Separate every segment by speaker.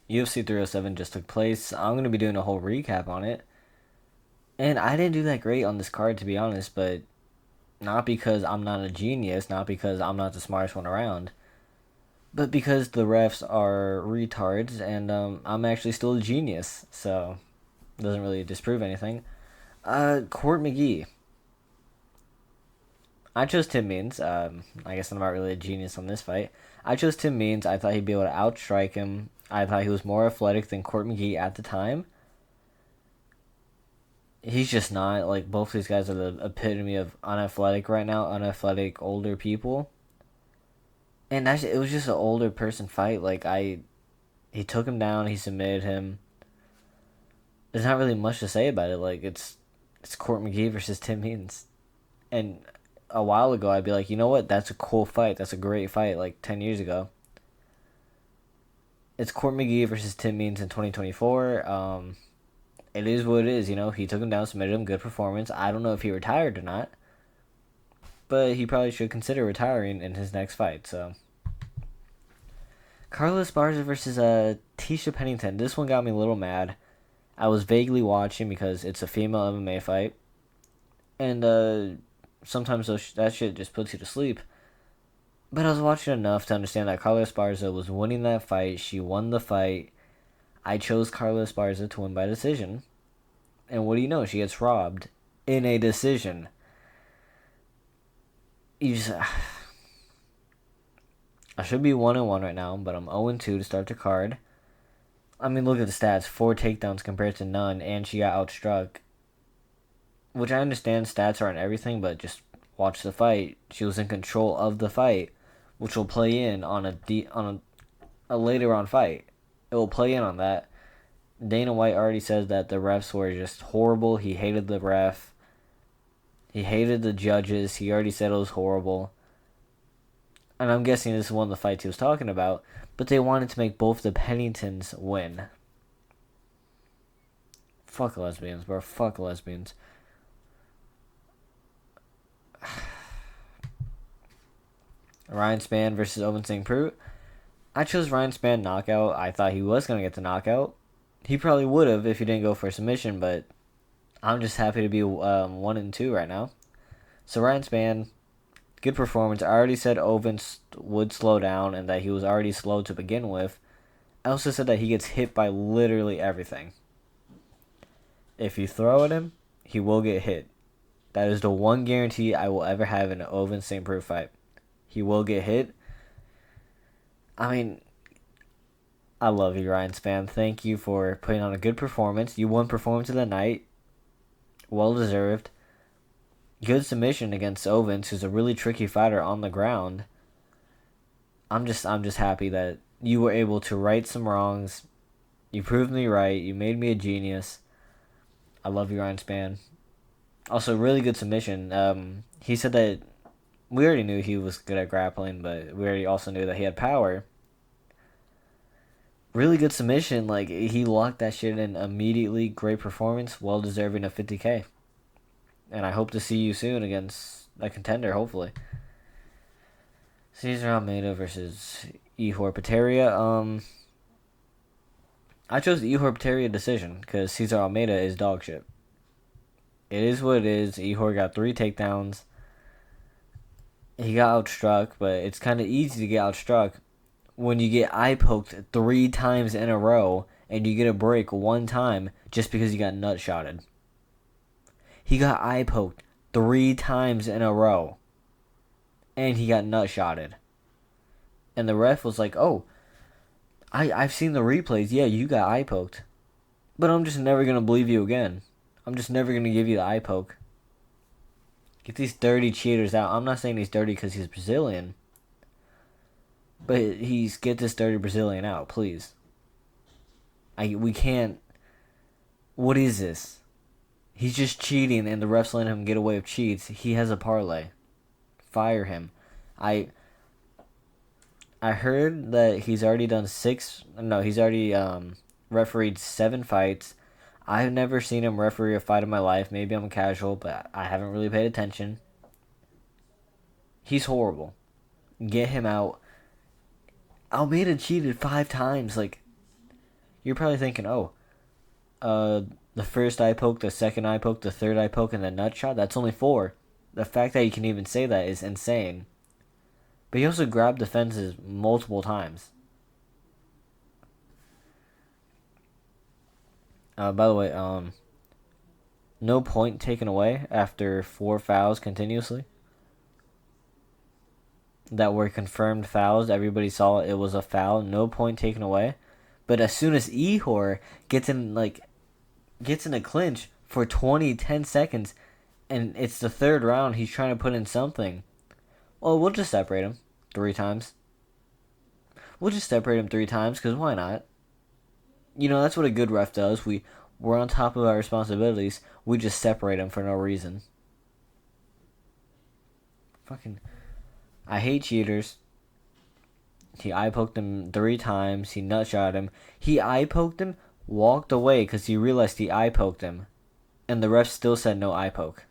Speaker 1: UFC 307 just took place. I'm going to be doing a whole recap on it. And I didn't do that great on this card, to be honest, but not because I'm not a genius, not because I'm not the smartest one around, but because the refs are retards and I'm actually still a genius. So, it doesn't really disprove anything. Court McGee. I chose Tim Means. I guess I'm not really a genius on this fight. I chose Tim Means. I thought he'd be able to outstrike him. I thought he was more athletic than Court McGee at the time. He's just not. Like, both these guys are the epitome of unathletic right now, unathletic older people. And it was just an older person fight. He took him down, he submitted him. There's not really much to say about it. Like, it's Court McGee versus Tim Means. And a while ago, I'd be like, you know what? That's a cool fight. That's a great fight, like 10 years ago. It's Court McGee versus Tim Means in 2024. It is what it is, you know. He took him down, submitted him, good performance. I don't know if he retired or not, but he probably should consider retiring in his next fight. So, Carlos Barza versus Tisha Pennington. This one got me a little mad. I was vaguely watching because it's a female MMA fight, and sometimes that shit just puts you to sleep. But I was watching enough to understand that Carlos Barza was winning that fight. She won the fight. I chose Carlos Barza to win by decision. And what do you know? She gets robbed in a decision. You just, I should be 1-1 right now, but I'm 0-2 to start the card. I mean, look at the stats. 4 takedowns compared to none, and she got outstruck. Which I understand stats aren't everything, but just watch the fight. She was in control of the fight, which will play in on a later on fight. It will play in on that. Dana White already said that the refs were just horrible. He hated the ref. He hated the judges. He already said it was horrible. And I'm guessing this is one of the fights he was talking about. But they wanted to make both the Penningtons win. Fuck lesbians, bro. Fuck lesbians. Ryan Spann versus Ovince St. Preux. I chose Ryan Spann knockout. I thought he was going to get the knockout. He probably would have if he didn't go for submission, but I'm just happy to be 1-2 right now. So Ryan Spann, good performance. I already said Ovince would slow down and that he was already slow to begin with. I also said that he gets hit by literally everything. If you throw at him, he will get hit. That is the one guarantee I will ever have in an Ovince St. Preux fight. He will get hit. I mean, I love you, Ryan Spann. Thank you for putting on a good performance. You won performance of the night. Well deserved. Good submission against Ovince, who's a really tricky fighter on the ground. I'm just happy that you were able to right some wrongs. You proved me right. You made me a genius. I love you, Ryan Spann. Also, really good submission. He said that we already knew he was good at grappling, but we already also knew that he had power. Really good submission. Like, he locked that shit in immediately. Great performance. Well deserving of 50K. And I hope to see you soon against a contender, hopefully. Cesar Almeida versus Ihor Peteria. I chose the Ihor Peteria decision because Cesar Almeida is dog shit. It is what it is. Ihor got 3 takedowns. He got outstruck, but it's kind of easy to get outstruck when you get eye poked 3 times in a row and you get a break 1 time just because you got nut shotted. He got eye poked 3 times in a row and he got nut shotted. And the ref was like, oh, I've seen the replays. Yeah, you got eye poked. But I'm just never going to believe you again. I'm just never going to give you the eye poke. Get these dirty cheaters out. I'm not saying he's dirty because he's Brazilian. But get this dirty Brazilian out, please. We can't. What is this? He's just cheating and the refs letting him get away with cheats. He has a parlay. Fire him. I heard that he's already done he's already refereed 7 fights. I've never seen him referee a fight in my life. Maybe I'm casual, but I haven't really paid attention. He's horrible. Get him out. Almeida cheated 5 times. Like, you're probably thinking, oh, uh, the first eye poke, the second eye poke, the third eye poke, and the nut shot, that's only 4. The fact that you can even say that is insane. But he also grabbed the fences multiple times. By the way, no point taken away after 4 fouls continuously that were confirmed fouls. Everybody saw it was a foul. No point taken away. But as soon as Ehor gets in a clinch for 10 seconds, and it's the third round, he's trying to put in something. Well, we'll just separate him 3 times. We'll just separate him 3 times, because why not? You know, that's what a good ref does. We're on top of our responsibilities. We just separate him for no reason. Fucking, I hate cheaters. He eye poked him 3 times. He nut shot him. He eye poked him, walked away because he realized he eye poked him, and the ref still said no eye poke.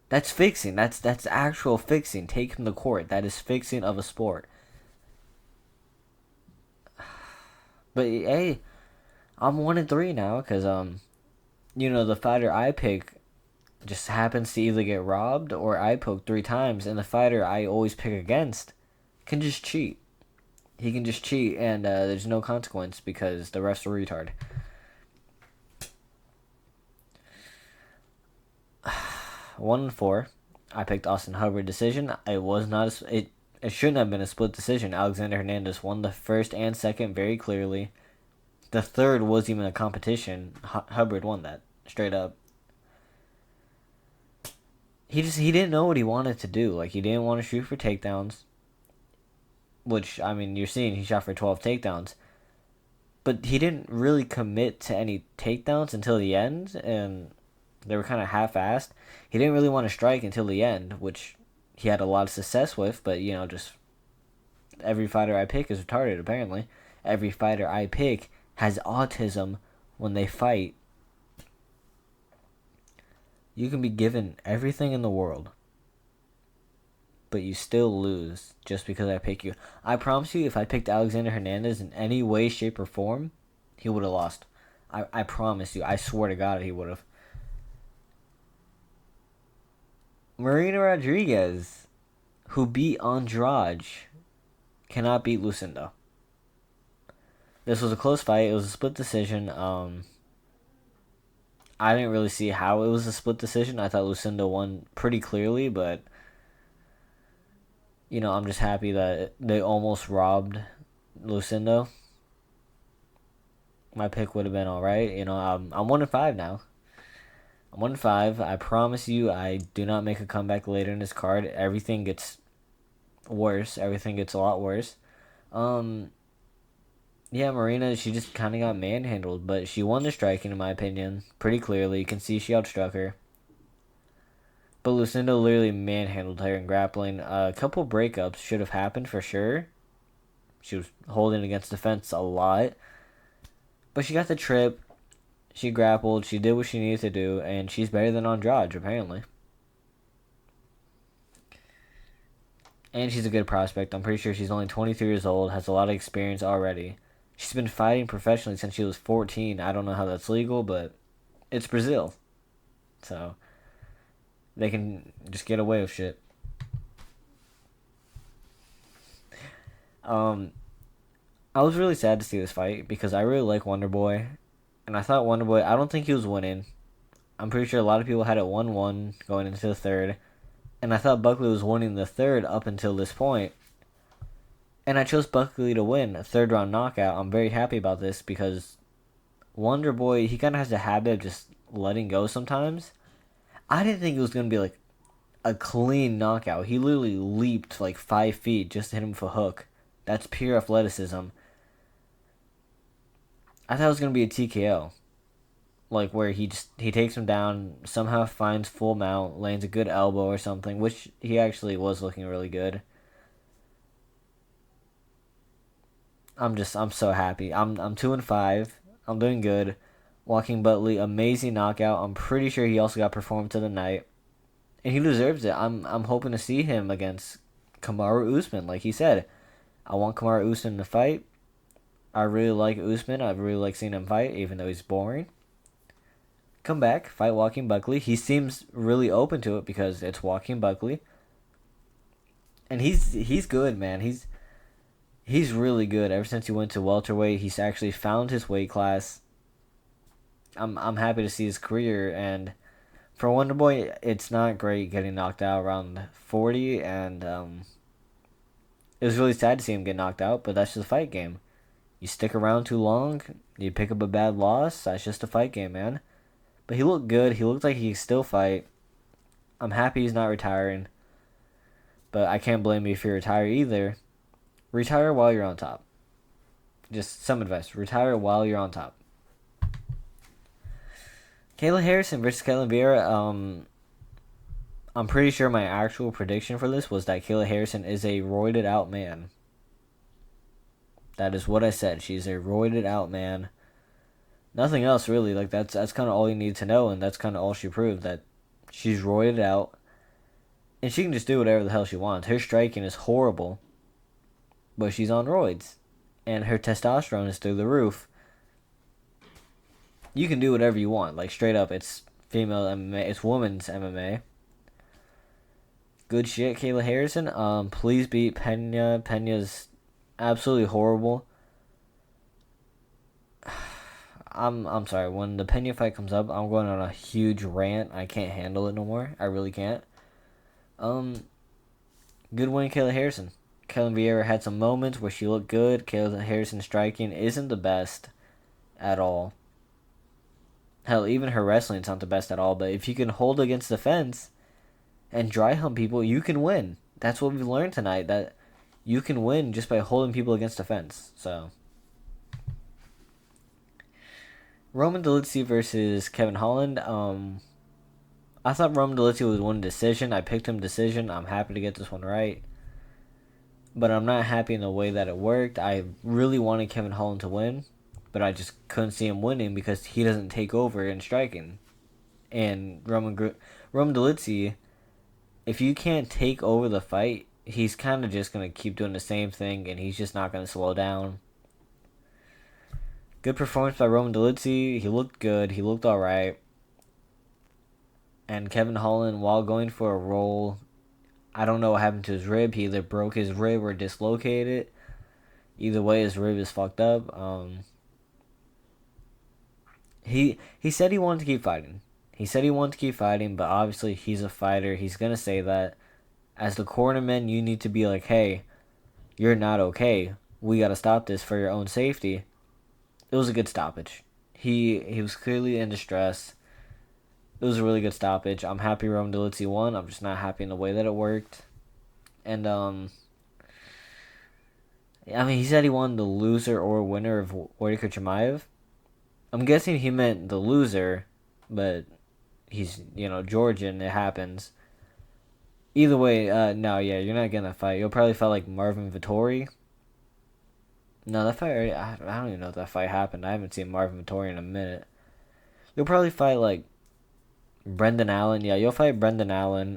Speaker 1: That's fixing. That's actual fixing. Take him to court. That is fixing of a sport. But hey, I'm 1-3 now because the fighter I pick just happens to either get robbed or eye poked 3 times, and the fighter I always pick against can just cheat. He can just cheat, and there's no consequence because the ref's a retard. 1-4. I picked Austin Hubbard decision. It was not it shouldn't have been a split decision. Alexander Hernandez won the first and second very clearly. The third was even a competition. Hubbard won that straight up. He didn't know what he wanted to do. Like, he didn't want to shoot for takedowns, which, I mean, you're seeing he shot for 12 takedowns. But he didn't really commit to any takedowns until the end, and they were kind of half-assed. He didn't really want to strike until the end, which he had a lot of success with, but, just every fighter I pick is retarded, apparently. Every fighter I pick has autism when they fight. You can be given everything in the world, but you still lose just because I pick you. I promise you, if I picked Alexander Hernandez in any way, shape, or form, he would have lost. I promise you. I swear to God he would have. Marina Rodriguez, who beat Andrade, cannot beat Lucinda. This was a close fight. It was a split decision. I didn't really see how it was a split decision. I thought Lucinda won pretty clearly, but I'm just happy that they almost robbed Lucinda. My pick would have been all right. I'm 1-5 now. I'm 1-5. I promise you, I do not make a comeback later in this card. Everything gets worse. Everything gets a lot worse. Yeah, Marina, she just kind of got manhandled, but she won the striking, in my opinion, pretty clearly. You can see she outstruck her. But Lucinda literally manhandled her in grappling. A couple breakups should have happened for sure. She was holding against the fence a lot. But she got the trip. She grappled. She did what she needed to do. And she's better than Andrade, apparently. And she's a good prospect. I'm pretty sure she's only 23 years old. Has a lot of experience already. She's been fighting professionally since she was 14. I don't know how that's legal, but it's Brazil. So they can just get away with shit. I was really sad to see this fight because I really like Wonder Boy. And I thought Wonder Boy, I don't think he was winning. I'm pretty sure a lot of people had it 1-1 going into the third. And I thought Buckley was winning the third up until this point. And I chose Buckley to win a 3rd round knockout. I'm very happy about this because Wonder Boy, he kind of has a habit of just letting go sometimes. I didn't think it was going to be like a clean knockout. He literally leaped like 5 feet just to hit him with a hook. That's pure athleticism. I thought it was going to be a TKO. Like where he takes him down, somehow finds full mount, lands a good elbow or something, which he actually was looking really good. I'm so happy. I'm 2-5. I'm doing good. Joaquin Buckley, amazing knockout. I'm pretty sure he also got performed to the night, and he deserves it. I'm hoping to see him against Kamaru Usman, like he said. I want Kamaru Usman to fight. I really like Usman. I really like seeing him fight, even though he's boring. Come back, fight Joaquin Buckley. He seems really open to it because it's Joaquin Buckley, and he's good, man. He's really good. Ever since he went to welterweight, he's actually found his weight class. I'm happy to see his career, and for Wonder Boy, it's not great getting knocked out around 40, and it was really sad to see him get knocked out. But that's just a fight game. You stick around too long, you pick up a bad loss. That's just a fight game, man. But he looked good. He looked like he could still fight. I'm happy he's not retiring. But I can't blame you if you retire either. Retire while you're on top. Just some advice. Retire while you're on top. Kayla Harrison versus Ketlen Vieira. I'm pretty sure my actual prediction for this was that Kayla Harrison is a roided out man. That is what I said. She's a roided out man. Nothing else really. Like that's kind of all you need to know, and that's kind of all she proved, that she's roided out, and she can just do whatever the hell she wants. Her striking is horrible, but she's on roids, and her testosterone is through the roof. You can do whatever you want. Like straight up, it's female MMA. It's women's MMA. Good shit, Kayla Harrison. Please beat Pena. Pena's absolutely horrible. I'm sorry. When the Pena fight comes up, I'm going on a huge rant. I can't handle it no more. I really can't. Good win, Kayla Harrison. Ketlen Vieira had some moments where she looked good. Kayla Harrison's striking isn't the best at all. Hell, even her wrestling's not the best at all. But if you can hold against the fence and dry hump people, you can win. That's what we've learned tonight. That you can win just by holding people against the fence. So. Roman Dolidze versus Kevin Holland. I thought Roman Dolidze would win decision. I picked him decision. I'm happy to get this one right. But I'm not happy in the way that it worked. I really wanted Kevin Holland to win, but I just couldn't see him winning because he doesn't take over in striking. And Roman Dolidze, if you can't take over the fight, he's kind of just going to keep doing the same thing, and he's just not going to slow down. Good performance by Roman Dolidze. He looked good. He looked alright. And Kevin Holland, while going for a roll, I don't know what happened to his rib. He either broke his rib or dislocated it. Either way, his rib is fucked up. He said he wanted to keep fighting. But obviously he's a fighter. He's going to say that. As the cornerman, you need to be like, hey, you're not okay. We got to stop this for your own safety. It was a good stoppage. He was clearly in distress. It was a really good stoppage. I'm happy Roman Dolidze won. I'm just not happy in the way that it worked. And, he said he won the loser or winner of Whitaker Chimaev. I'm guessing he meant the loser, but he's, Georgian. It happens. Either way, no, yeah, you're not getting that fight. You'll probably fight like Marvin Vettori. No, that fight already, I don't even know if that fight happened. I haven't seen Marvin Vettori in a minute. You'll probably fight like Brendan Allen. Yeah, you'll fight Brendan Allen.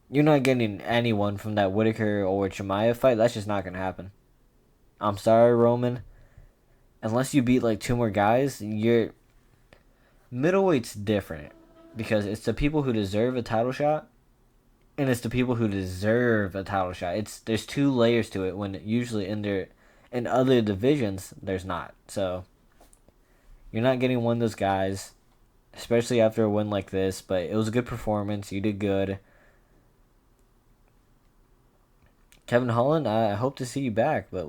Speaker 1: You're not getting anyone from that Whitaker or Chimaev fight. That's just not going to happen. I'm sorry, Roman. Unless you beat like two more guys, your middleweight's different. Because it's the people who deserve a title shot, and it's the people who deserve a title shot. There's two layers to it, when usually in other divisions, there's not. So, you're not getting one of those guys, especially after a win like this. But it was a good performance. You did good. Kevin Holland, I hope to see you back. But,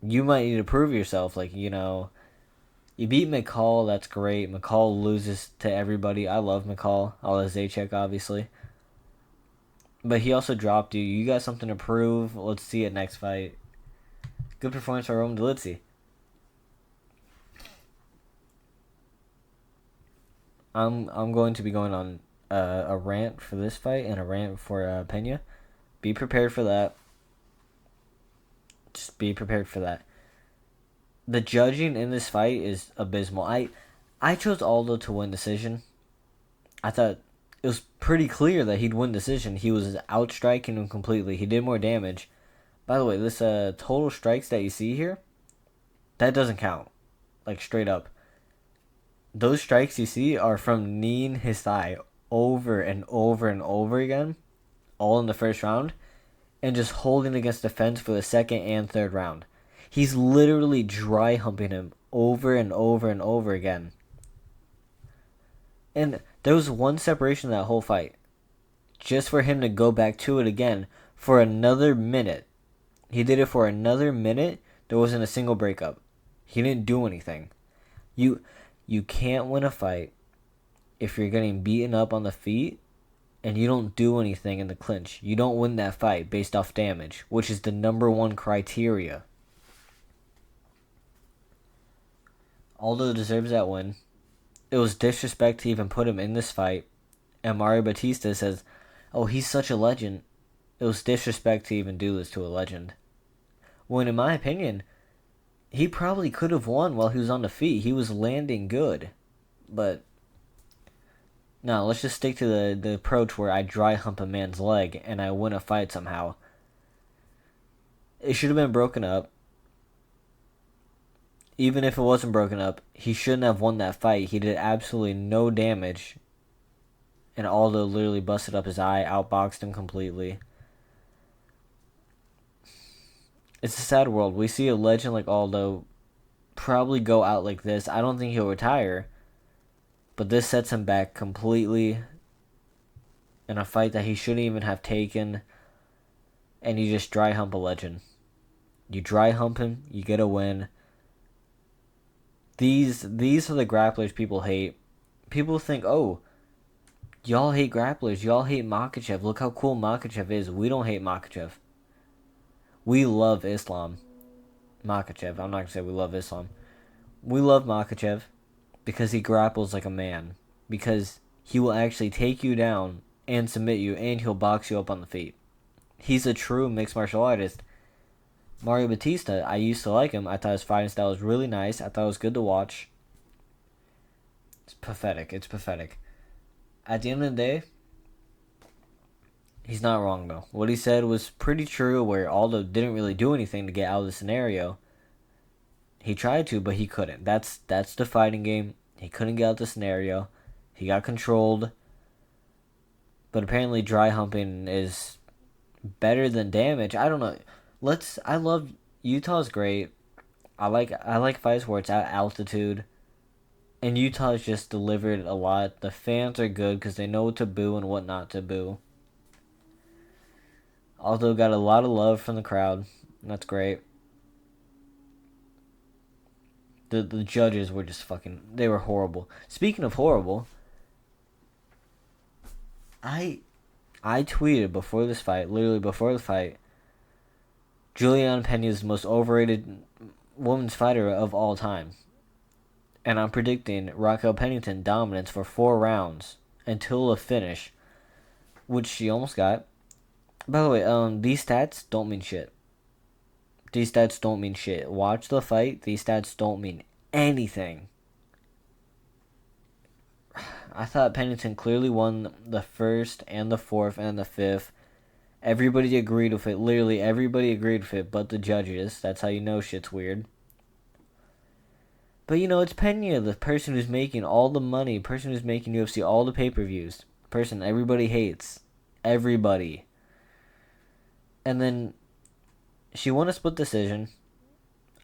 Speaker 1: you might need to prove yourself. You beat McCall. That's great. McCall loses to everybody. I love McCall. I love Zajac, obviously. But he also dropped you. You got something to prove. Let's see it next fight. Good performance by Roman Dolidze. I'm going to be going on a rant for this fight and a rant for Pena. Be prepared for that. Just be prepared for that. The judging in this fight is abysmal. I chose Aldo to win decision. I thought it was pretty clear that he'd win decision. He was outstriking him completely. He did more damage. By the way, this total strikes that you see here, that doesn't count. Like straight up. Those strikes you see are from kneeing his thigh over and over and over again, all in the first round, and just holding against the fence for the second and third round. He's literally dry humping him over and over and over again. And there was one separation in that whole fight. Just for him to go back to it again for another minute. He did it for another minute. There wasn't a single breakup. He didn't do anything. You can't win a fight if you're getting beaten up on the feet and you don't do anything in the clinch. You don't win that fight based off damage, which is the number one criteria. Aldo deserves that win. It was disrespect to even put him in this fight. And Mario Batista says, oh, he's such a legend. It was disrespect to even do this to a legend. When, in my opinion, he probably could have won while he was on the feet. He was landing good. But, no, let's just stick to the approach where I dry hump a man's leg and I win a fight somehow. It should have been broken up. Even if it wasn't broken up, he shouldn't have won that fight. He did absolutely no damage. And Aldo literally busted up his eye, outboxed him completely. It's a sad world. We see a legend like Aldo probably go out like this. I don't think he'll retire. But this sets him back completely in a fight that he shouldn't even have taken. And you just dry hump a legend. You dry hump him, you get a win. These are the grapplers people hate. People think, oh, y'all hate grapplers. Y'all hate Makhachev. Look how cool Makhachev is. We don't hate Makhachev. We love Islam. Makhachev. I'm not going to say we love Islam. We love Makhachev because he grapples like a man. Because he will actually take you down and submit you, and he'll box you up on the feet. He's a true mixed martial artist. Mario Batista, I used to like him. I thought his fighting style was really nice. I thought it was good to watch. It's pathetic. It's pathetic. At the end of the day, he's not wrong, though. What he said was pretty true, where Aldo didn't really do anything to get out of the scenario. He tried to, but he couldn't. That's the fighting game. He couldn't get out of the scenario. He got controlled. But apparently dry humping is better than damage. I don't know. I love Utah's great. I like fights where it's at altitude. And Utah's just delivered a lot. The fans are good because they know what to boo and what not to boo. Aldo got a lot of love from the crowd. That's great. The judges were just they were horrible. Speaking of horrible, I tweeted before this fight, literally before the fight, Juliana Pena is the most overrated women's fighter of all time. And I'm predicting Raquel Pennington dominance for 4 rounds until a finish, which she almost got. By the way, these stats don't mean shit. These stats don't mean shit. Watch the fight. These stats don't mean anything. I thought Pennington clearly won the first and the fourth and the fifth. Everybody agreed with it. Literally everybody agreed with it but the judges. That's how you know shit's weird. But it's Pena, the person who's making all the money, person who's making UFC all the pay-per-views, person everybody hates. Everybody. And then she won a split decision.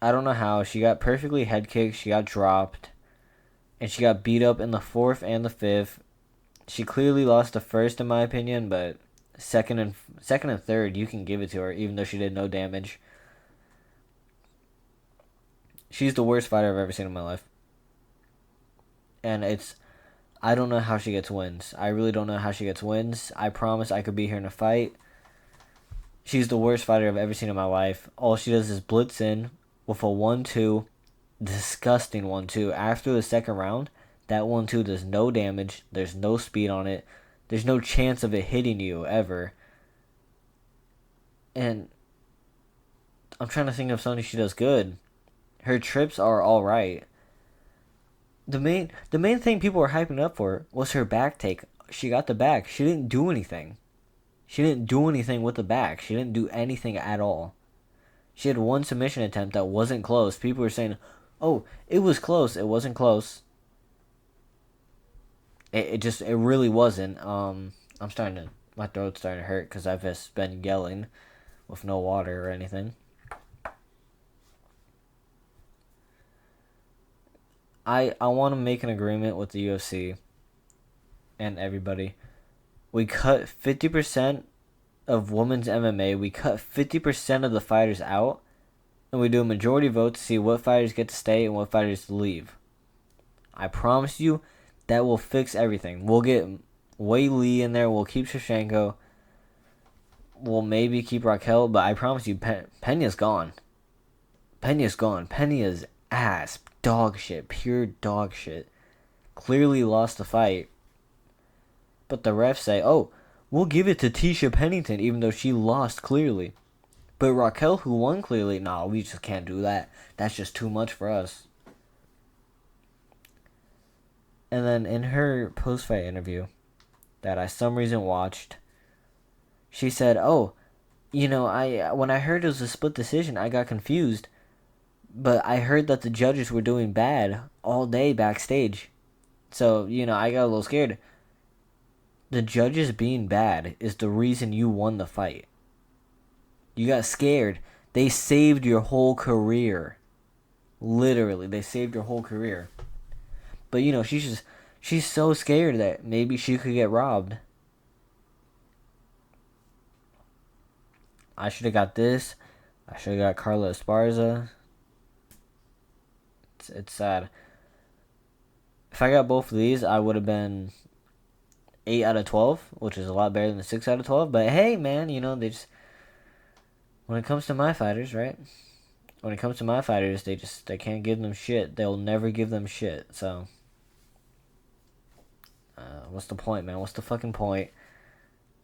Speaker 1: I don't know how. She got perfectly head kicked. She got dropped. And she got beat up in the fourth and the fifth. She clearly lost the first, in my opinion, but second and third, you can give it to her, even though she did no damage. She's the worst fighter I've ever seen in my life. And I don't know how she gets wins. I really don't know how she gets wins. I promise I could be here in a fight. She's the worst fighter I've ever seen in my life. All she does is blitz in with a 1-2. Disgusting 1-2. After the second round, that 1-2 does no damage. There's no speed on it. There's no chance of it hitting you ever. And I'm trying to think of something she does good. Her trips are alright. The main thing people were hyping up for was her back take. She got the back. She didn't do anything. She didn't do anything with the back. She didn't do anything at all. She had one submission attempt that wasn't close. People were saying, "Oh, it was close." It wasn't close. It really wasn't. I'm starting to my throat's starting to hurt because I've just been yelling with no water or anything. I want to make an agreement with the UFC and everybody. We cut 50% of women's MMA. We cut 50% of the fighters out, and we do a majority vote to see what fighters get to stay and what fighters leave. I promise you, that will fix everything. We'll get Wei Lee in there. We'll keep Shevchenko. We'll maybe keep Raquel, but I promise you, Pena's gone. Pena's gone. Pena's ass. Dog shit. Pure dog shit. Clearly lost the fight. But the refs say, oh, we'll give it to Tisha Pennington, even though she lost clearly. But Raquel, who won clearly, nah, we just can't do that. That's just too much for us. And then in her post-fight interview that I some reason watched, she said, oh, when I heard it was a split decision, I got confused. But I heard that the judges were doing bad all day backstage. So, I got a little scared. The judges being bad is the reason you won the fight. You got scared. They saved your whole career. Literally, they saved your whole career. But, she's so scared that maybe she could get robbed. I should have got this. I should have got Carla Esparza. It's sad. If I got both of these, I would have been 8 out of 12, which is a lot better than 6 out of 12. But hey, man, they just... When it comes to my fighters, right? When it comes to my fighters, they can't give them shit. They'll never give them shit. So, what's the point, man? What's the fucking point?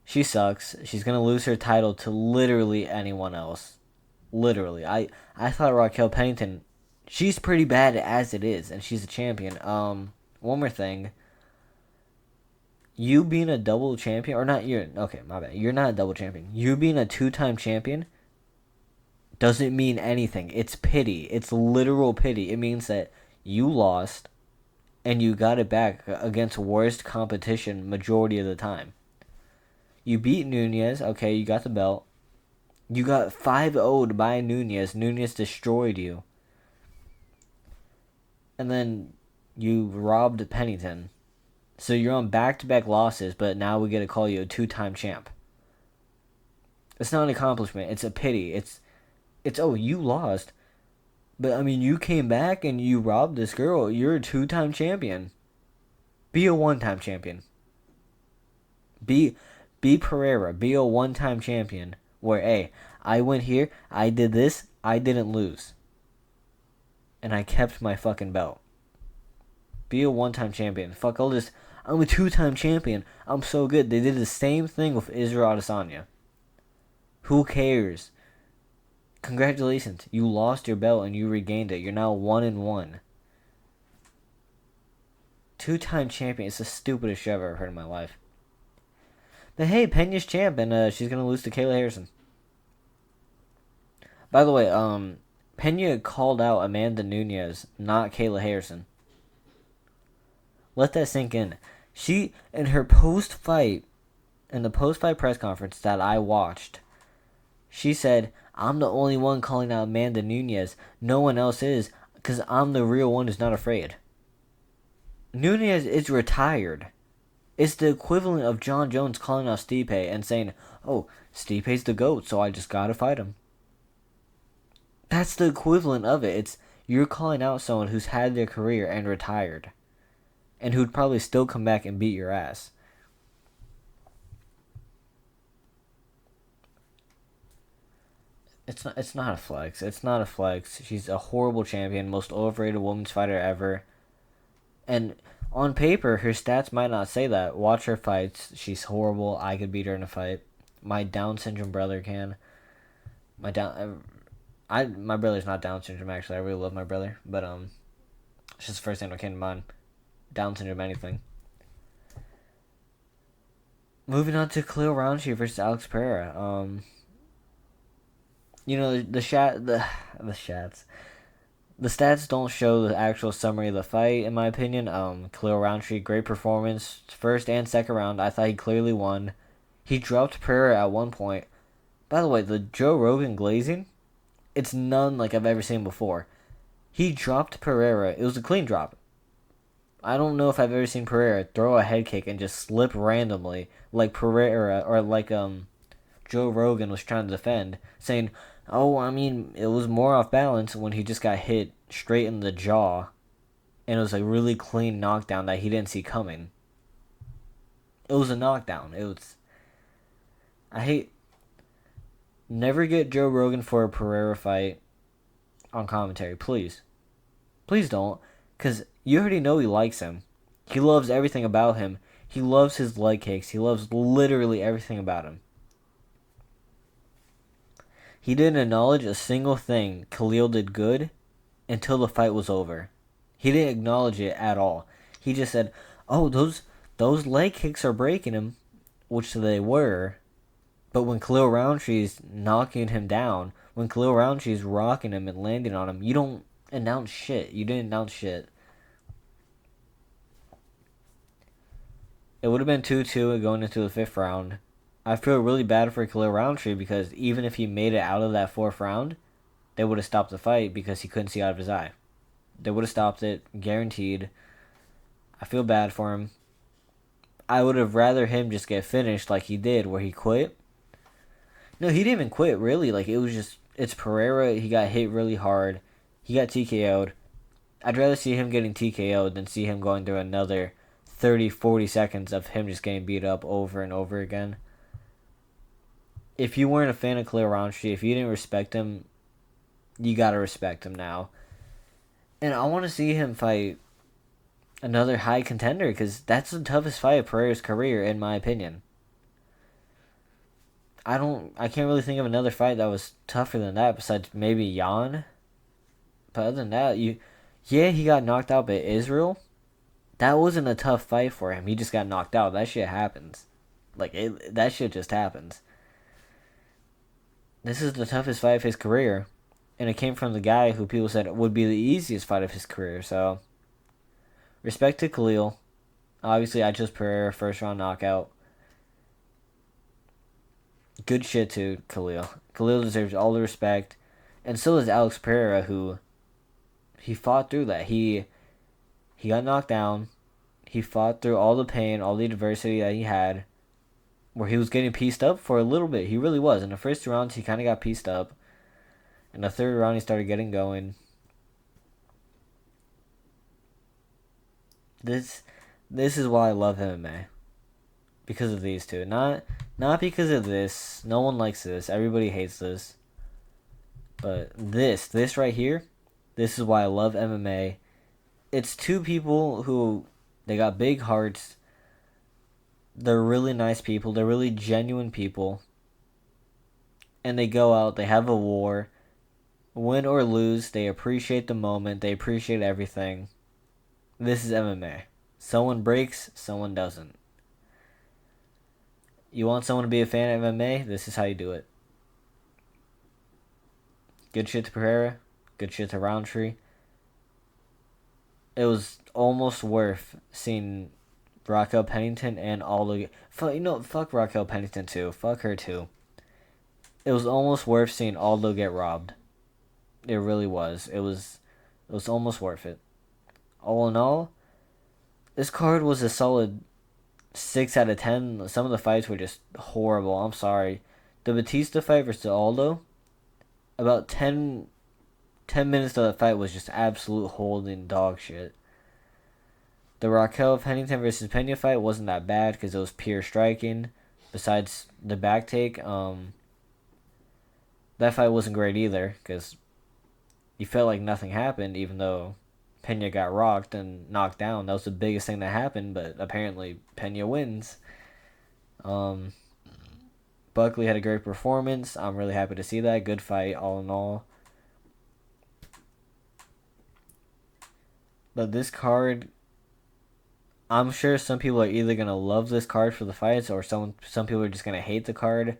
Speaker 1: She sucks. She's gonna lose her title to literally anyone else. Literally. I thought Raquel Pennington, she's pretty bad as it is, and she's a champion. One more thing. You being a double champion, or not, okay, my bad. You're not a double champion. You being a 2-time champion doesn't mean anything. It's pity. It's literal pity. It means that you lost and you got it back against worst competition majority of the time. You beat Nunez. Okay, you got the belt. You got 5-0'd by Nunez. Nunez destroyed you. And then you robbed Pennington. So you're on back-to-back losses, but now we get to call you a 2-time champ. It's not an accomplishment. It's a pity. It's oh, you lost. But, I mean, you came back and you robbed this girl. You're a 2-time champion. Be a 1-time champion. Be Pereira. Be a 1-time champion. Where, hey, I went here, I did this, I didn't lose. And I kept my fucking belt. Be a 1-time champion. Fuck all this, I'm a 2-time champion. I'm so good. They did the same thing with Israel Adesanya. Who cares? Congratulations. You lost your belt and you regained it. You're now 1-1. 2-time champion. It's the stupidest shit I've ever heard in my life. But hey, Pena's champ, and she's gonna lose to Kayla Harrison. By the way, Pena called out Amanda Nunez, not Kayla Harrison. Let that sink in. She, in her post-fight press conference that I watched, she said, I'm the only one calling out Amanda Nunez. No one else is, because I'm the real one who's not afraid. Nunez is retired. It's the equivalent of John Jones calling out Stipe and saying, oh, Stipe's the GOAT, so I just gotta fight him. That's the equivalent of it. You're calling out someone who's had their career and retired. And who'd probably still come back and beat your ass. It's not a flex. It's not a flex. She's a horrible champion, most overrated women's fighter ever. And on paper, her stats might not say that. Watch her fights. She's horrible. I could beat her in a fight. My Down syndrome brother can. My brother's not Down syndrome, actually. I really love my brother. But, it's just the first thing that came to mind. Down syndrome, anything. Moving on to Khalil Roundtree versus Alex Pereira. You know, the shats. The stats don't show the actual summary of the fight, in my opinion. Khalil Roundtree, great performance, first and second round. I thought he clearly won. He dropped Pereira at one point. By the way, the Joe Rogan glazing, it's none like I've ever seen before. He dropped Pereira. It was a clean drop. I don't know if I've ever seen Pereira throw a head kick and just slip randomly like Pereira or like Joe Rogan was trying to defend, saying, "Oh, I mean, it was more off balance when he just got hit straight in the jaw, and it was a really clean knockdown that he didn't see coming." It was a knockdown. It was. I hate. Never get Joe Rogan for a Pereira fight on commentary, please. Please don't, because you already know he likes him. He loves everything about him. He loves his leg kicks. He loves literally everything about him. He didn't acknowledge a single thing Khalil did good until the fight was over. He didn't acknowledge it at all. He just said, "Oh, those leg kicks are breaking him," which they were. But when Khalil Rountree's knocking him down, when Khalil Rountree's rocking him and landing on him, you don't announce shit. You didn't announce shit. It would have been 2-2 going into the fifth round. I feel really bad for Khalil Roundtree because even if he made it out of that fourth round, they would have stopped the fight because he couldn't see out of his eye. They would have stopped it, guaranteed. I feel bad for him. I would have rather him just get finished like he did, where he quit. No, he didn't even quit, really. Like, it was just, it's Pereira. He got hit really hard. He got TKO'd. I'd rather see him getting TKO'd than see him going through another 30, 40 seconds of him just getting beat up over and over again. If you weren't a fan of Khalil Roundtree, if you didn't respect him, you gotta respect him now. And I want to see him fight another high contender because that's the toughest fight of Pereira's career, in my opinion. I can't really think of another fight that was tougher than that besides maybe Jan. But other than that, yeah, he got knocked out by Israel. That wasn't a tough fight for him. He just got knocked out. That shit happens. That shit just happens. This is the toughest fight of his career, and it came from the guy who people said would be the easiest fight of his career. So, respect to Khalil. Obviously, I chose Pereira first round knockout. Good shit to Khalil. Khalil deserves all the respect, and so does Alex Pereira, who he fought through that. He got knocked down. He fought through all the pain, all the adversity that he had, where he was getting pieced up for a little bit. He really was. In the first two rounds, he kind of got pieced up. In the third round, he started getting going. This is why I love MMA. Because of these two. Not because of this. No one likes this. Everybody hates this. But this right here, this is why I love MMA. It's two people who, they got big hearts. They're really nice people. They're really genuine people. And they go out, they have a war. Win or lose, they appreciate the moment. They appreciate everything. This is MMA. Someone breaks, someone doesn't. You want someone to be a fan of MMA? This is how you do it. Good shit to Pereira. Good shit to Roundtree. It was almost worth seeing Raquel Pennington and Aldo. Fuck Raquel Pennington too. Fuck her too. It was almost worth seeing Aldo get robbed. It really was. It was almost worth it. All in all, this card was a solid 6 out of 10. Some of the fights were just horrible. I'm sorry. The Batista fight versus Aldo, about 10 minutes of the fight was just absolute holding dog shit. The Raquel Pennington versus Pena fight wasn't that bad because it was pure striking. Besides the back take, that fight wasn't great either because you felt like nothing happened, even though Pena got rocked and knocked down. That was the biggest thing that happened, but apparently Pena wins. Buckley had a great performance. I'm really happy to see that. Good fight, all in all. But this card, I'm sure some people are either going to love this card for the fights or some people are just going to hate the card.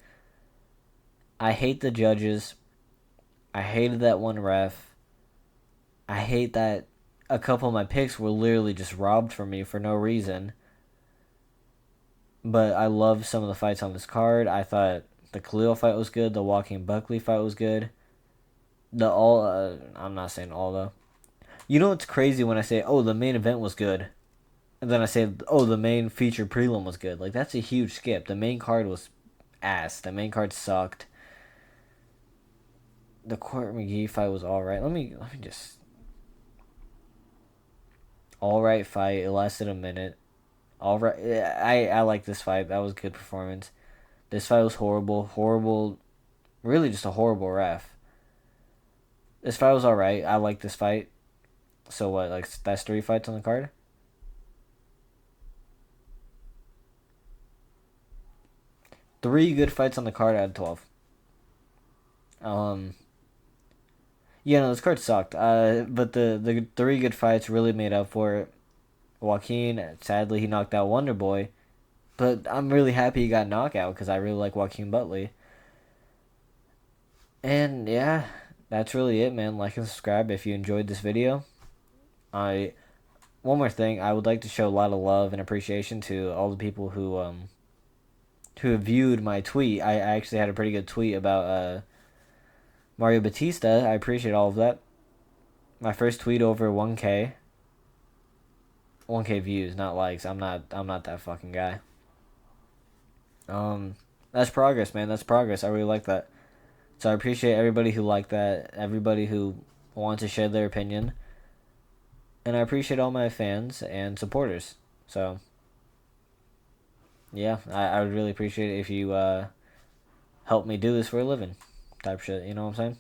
Speaker 1: I hate the judges. I hated that one ref. I hate that a couple of my picks were literally just robbed from me for no reason. But I love some of the fights on this card. I thought the Khalil fight was good. The Joaquin Buckley fight was good. I'm not saying all though. You know what's crazy when I say, oh, the main event was good, and then I say, oh, the main feature prelim was good. Like that's a huge skip. The main card was ass. The main card sucked. The Court McGee fight was all right. Let me just all right fight. It lasted a minute. All right. I like this fight. That was a good performance. This fight was horrible. Horrible. Really, just a horrible ref. This fight was all right. I like this fight. So what? Like that's 3 fights on the card. 3 good fights on the card out of 12. Um, yeah, no, this card sucked. But the 3 good fights really made up for it. Joaquin, sadly, he knocked out Wonder Boy, but I'm really happy he got knockout because I really like Joaquin Buckley. And yeah, that's really it, man. Like and subscribe if you enjoyed this video. I One more thing, I would like to show a lot of love and appreciation to all the people who have viewed my tweet. I actually had a pretty good tweet about Mario Batista. I appreciate all of that. My first tweet over 1K. 1K views, not likes. I'm not that fucking guy. That's progress, man. That's progress. I really like that. So I appreciate everybody who liked that, everybody who wants to share their opinion, and I appreciate all my fans and supporters. So yeah, I would really appreciate it if you help me do this for a living, type shit. You know what I'm saying?